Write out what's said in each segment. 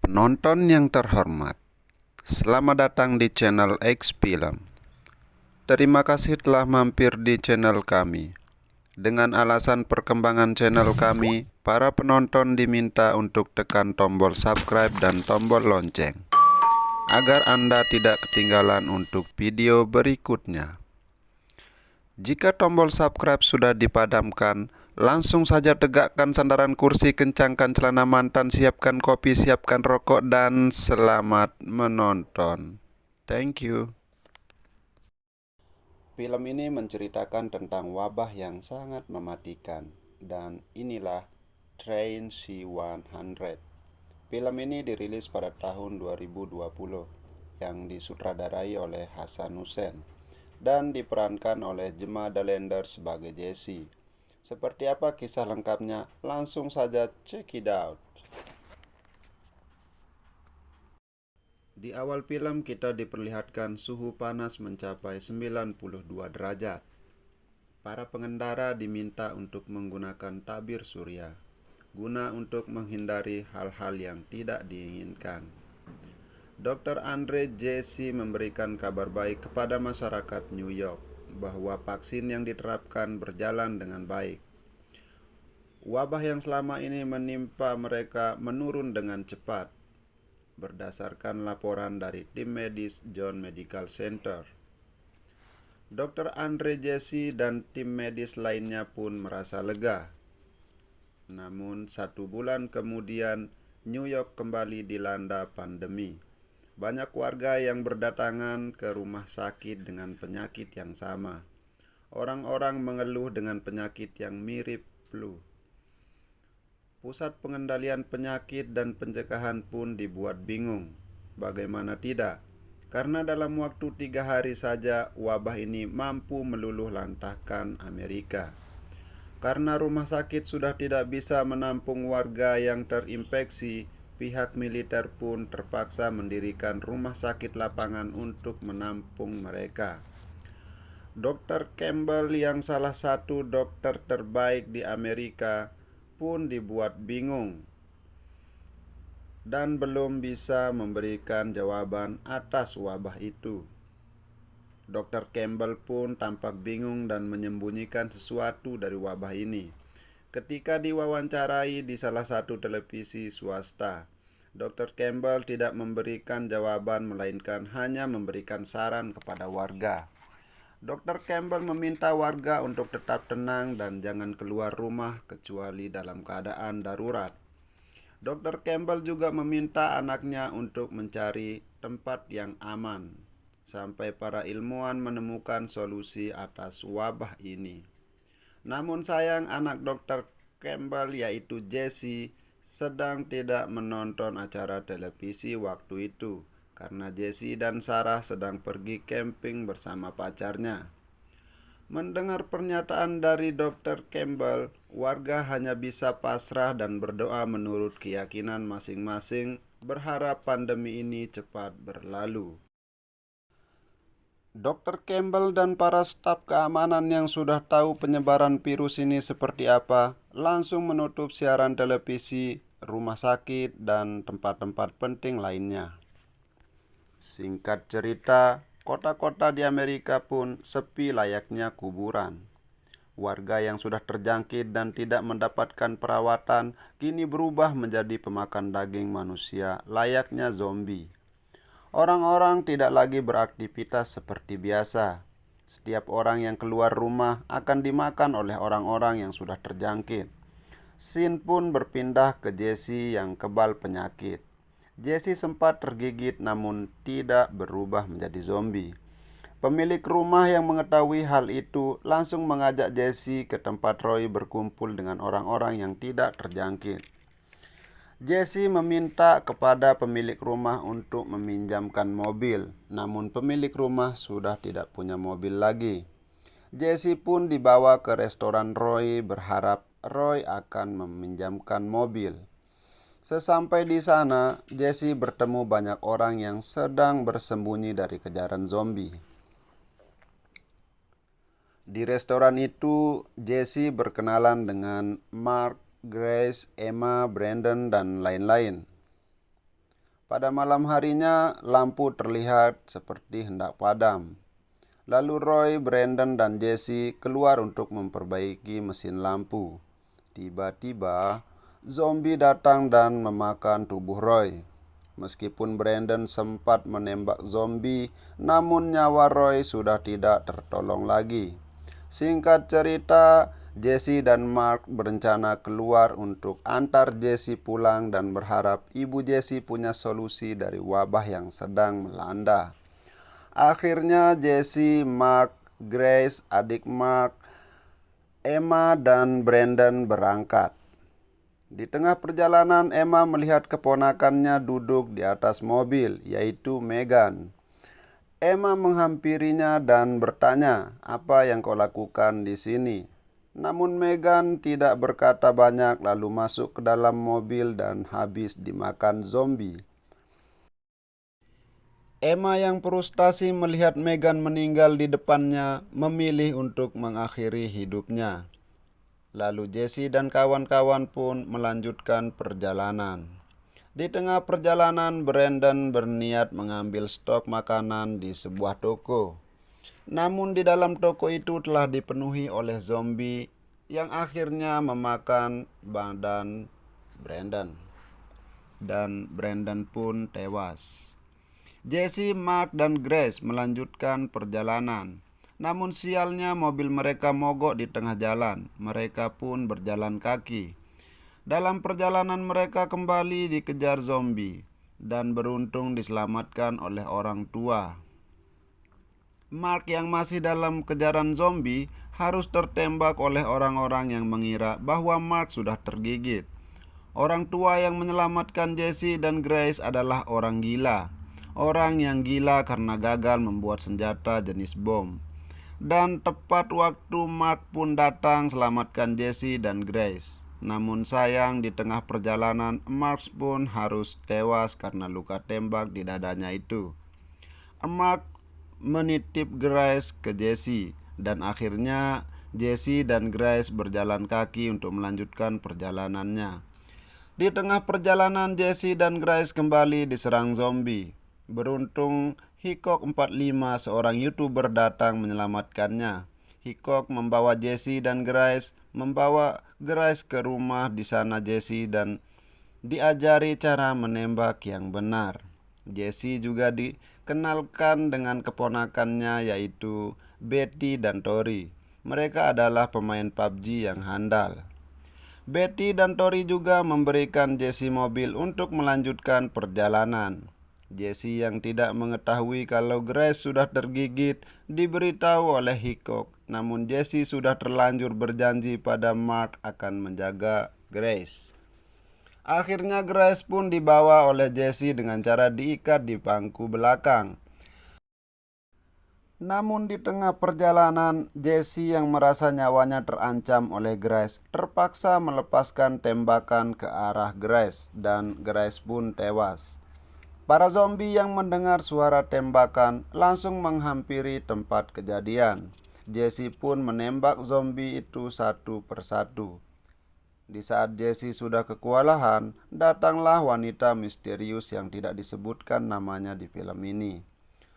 Penonton yang terhormat, selamat datang di channel X Film. Terima kasih telah mampir di channel kami. Dengan alasan perkembangan channel kami, para penonton diminta untuk tekan tombol subscribe dan tombol lonceng, agar Anda tidak ketinggalan untuk video berikutnya. Jika tombol subscribe sudah dipadamkan, langsung saja tegakkan sandaran kursi, kencangkan celana mantan, siapkan kopi, siapkan rokok, dan selamat menonton. Thank you. Film ini menceritakan tentang wabah yang sangat mematikan, dan inilah Train C-100. Film ini dirilis pada tahun 2020, yang disutradarai oleh Hasan Hussein dan diperankan oleh Gemma Dallender sebagai Jessie. Seperti apa kisah lengkapnya? Langsung saja check it out. Di awal film kita diperlihatkan suhu panas mencapai 92 derajat. Para pengendara diminta untuk menggunakan tabir surya guna untuk menghindari hal-hal yang tidak diinginkan. Dr. Andre Jessie memberikan kabar baik kepada masyarakat New York bahwa vaksin yang diterapkan berjalan dengan baik. Wabah yang selama ini menimpa mereka menurun dengan cepat, berdasarkan laporan dari tim medis John Medical Center. Dr. Andre Jessie dan tim medis lainnya pun merasa lega. Namun 1 bulan kemudian, New York kembali dilanda pandemi. Banyak warga yang berdatangan ke rumah sakit dengan penyakit yang sama. Orang-orang mengeluh dengan penyakit yang mirip flu. Pusat Pengendalian Penyakit dan Pencegahan pun dibuat bingung. Bagaimana tidak? Karena dalam waktu 3 hari saja wabah ini mampu meluluh lantahkan Amerika. Karena rumah sakit sudah tidak bisa menampung warga yang terinfeksi, pihak militer pun terpaksa mendirikan rumah sakit lapangan untuk menampung mereka. Dr. Campbell yang salah satu dokter terbaik di Amerika pun dibuat bingung dan belum bisa memberikan jawaban atas wabah itu. Dr. Campbell pun tampak bingung dan menyembunyikan sesuatu dari wabah ini. Ketika diwawancarai di salah satu televisi swasta, Dr. Campbell tidak memberikan jawaban melainkan hanya memberikan saran kepada warga. Dr. Campbell meminta warga untuk tetap tenang dan jangan keluar rumah kecuali dalam keadaan darurat. Dr. Campbell juga meminta anaknya untuk mencari tempat yang aman sampai para ilmuwan menemukan solusi atas wabah ini. Namun sayang, anak Dr. Campbell yaitu Jessie sedang tidak menonton acara televisi waktu itu karena Jessie dan Sarah sedang pergi camping bersama pacarnya. Mendengar pernyataan dari Dr. Campbell, warga hanya bisa pasrah dan berdoa menurut keyakinan masing-masing, berharap pandemi ini cepat berlalu. Dr. Campbell dan para staf keamanan yang sudah tahu penyebaran virus ini seperti apa, langsung menutup siaran televisi, rumah sakit, dan tempat-tempat penting lainnya. Singkat cerita, kota-kota di Amerika pun sepi layaknya kuburan. Warga yang sudah terjangkit dan tidak mendapatkan perawatan kini berubah menjadi pemakan daging manusia layaknya zombie. Orang-orang tidak lagi beraktivitas seperti biasa. Setiap orang yang keluar rumah akan dimakan oleh orang-orang yang sudah terjangkit. Scene pun berpindah ke Jessie yang kebal penyakit. Jessie sempat tergigit namun tidak berubah menjadi zombie. Pemilik rumah yang mengetahui hal itu langsung mengajak Jessie ke tempat Roy berkumpul dengan orang-orang yang tidak terjangkit. Jessie meminta kepada pemilik rumah untuk meminjamkan mobil, namun pemilik rumah sudah tidak punya mobil lagi. Jessie pun dibawa ke restoran Roy berharap Roy akan meminjamkan mobil. Sesampai di sana, Jessie bertemu banyak orang yang sedang bersembunyi dari kejaran zombie. Di restoran itu, Jessie berkenalan dengan Mark, Grace, Emma, Brandon, dan lain-lain. Pada malam harinya, lampu terlihat seperti hendak padam. Lalu Roy, Brandon, dan Jesse keluar untuk memperbaiki mesin lampu. Tiba-tiba, zombie datang dan memakan tubuh Roy. Meskipun Brandon sempat menembak zombie, namun nyawa Roy sudah tidak tertolong lagi. Singkat cerita, Jesse dan Mark berencana keluar untuk antar Jesse pulang dan berharap ibu Jesse punya solusi dari wabah yang sedang melanda. Akhirnya Jesse, Mark, Grace, adik Mark, Emma, dan Brandon berangkat. Di tengah perjalanan, Emma melihat keponakannya duduk di atas mobil, yaitu Megan. Emma menghampirinya dan bertanya, "Apa yang kau lakukan di sini?" Namun Megan tidak berkata banyak lalu masuk ke dalam mobil dan habis dimakan zombie. Emma yang frustasi melihat Megan meninggal di depannya memilih untuk mengakhiri hidupnya. Lalu Jesse dan kawan-kawan pun melanjutkan perjalanan. Di tengah perjalanan, Brandon berniat mengambil stok makanan di sebuah toko. Namun di dalam toko itu telah dipenuhi oleh zombie yang akhirnya memakan badan Brandon. Dan Brandon pun tewas. Jesse, Mark, dan Grace melanjutkan perjalanan. Namun sialnya mobil mereka mogok di tengah jalan. Mereka pun berjalan kaki. Dalam perjalanan mereka kembali dikejar zombie dan beruntung diselamatkan oleh orang tua. Mark yang masih dalam kejaran zombie harus tertembak oleh orang-orang yang mengira bahwa Mark sudah tergigit. Orang tua yang menyelamatkan Jesse dan Grace adalah orang gila. Orang yang gila karena gagal membuat senjata jenis bom. Dan tepat waktu Mark pun datang selamatkan Jesse dan Grace. Namun sayang di tengah perjalanan Mark pun harus tewas karena luka tembak di dadanya itu. Mark menitip Grace ke Jesse dan akhirnya Jesse dan Grace berjalan kaki untuk melanjutkan perjalanannya. Di tengah perjalanan Jesse dan Grace kembali diserang zombie. Beruntung Hickok 45 seorang YouTuber datang menyelamatkannya. Hickok membawa Jesse dan Grace ke rumah. Di sana Jesse dan diajari cara menembak yang benar. Jesse juga dikenalkan dengan keponakannya yaitu Betty dan Tori. Mereka adalah pemain PUBG yang handal. Betty dan Tori juga memberikan Jesse mobil untuk melanjutkan perjalanan. Jesse yang tidak mengetahui kalau Grace sudah tergigit diberitahu oleh Hickok. Namun Jesse sudah terlanjur berjanji pada Mark akan menjaga Grace. Akhirnya Grace pun dibawa oleh Jesse dengan cara diikat di bangku belakang. Namun di tengah perjalanan, Jesse yang merasa nyawanya terancam oleh Grace terpaksa melepaskan tembakan ke arah Grace dan Grace pun tewas. Para zombie yang mendengar suara tembakan langsung menghampiri tempat kejadian. Jesse pun menembak zombie itu satu persatu. Di saat Jesse sudah kewalahan, datanglah wanita misterius yang tidak disebutkan namanya di film ini.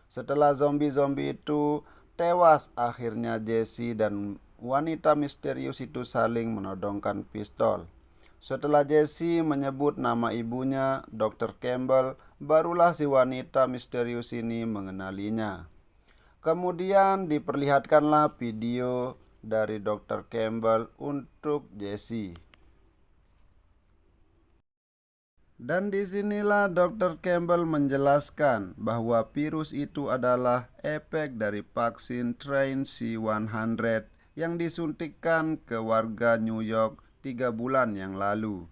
Setelah zombie-zombie itu tewas, akhirnya Jesse dan wanita misterius itu saling menodongkan pistol. Setelah Jesse menyebut nama ibunya, Dr. Campbell, barulah si wanita misterius ini mengenalinya. Kemudian diperlihatkanlah video dari Dr. Campbell untuk Jesse. Dan disinilah Dr. Campbell menjelaskan bahwa virus itu adalah efek dari vaksin Train C100 yang disuntikkan ke warga New York 3 bulan yang lalu.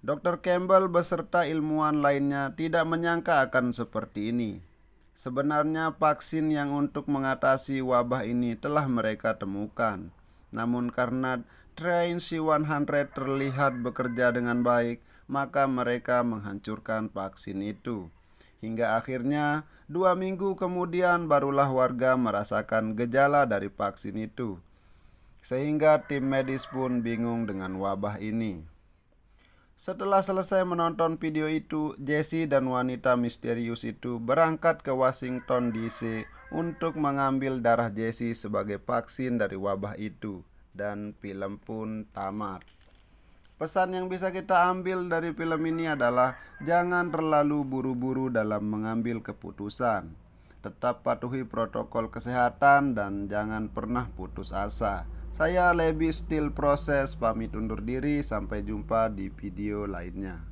Dr. Campbell beserta ilmuwan lainnya tidak menyangka akan seperti ini. Sebenarnya vaksin yang untuk mengatasi wabah ini telah mereka temukan. Namun karena Train C100 terlihat bekerja dengan baik, maka mereka menghancurkan vaksin itu. Hingga akhirnya 2 minggu kemudian barulah warga merasakan gejala dari vaksin itu. Sehingga tim medis pun bingung dengan wabah ini. Setelah selesai menonton video itu, Jesse dan wanita misterius itu berangkat ke Washington DC untuk mengambil darah Jesse sebagai vaksin dari wabah itu, dan film pun tamat. Pesan yang bisa kita ambil dari film ini adalah jangan terlalu buru-buru dalam mengambil keputusan. Tetap patuhi protokol kesehatan dan jangan pernah putus asa. Saya Lebi Still Proses pamit undur diri, sampai jumpa di video lainnya.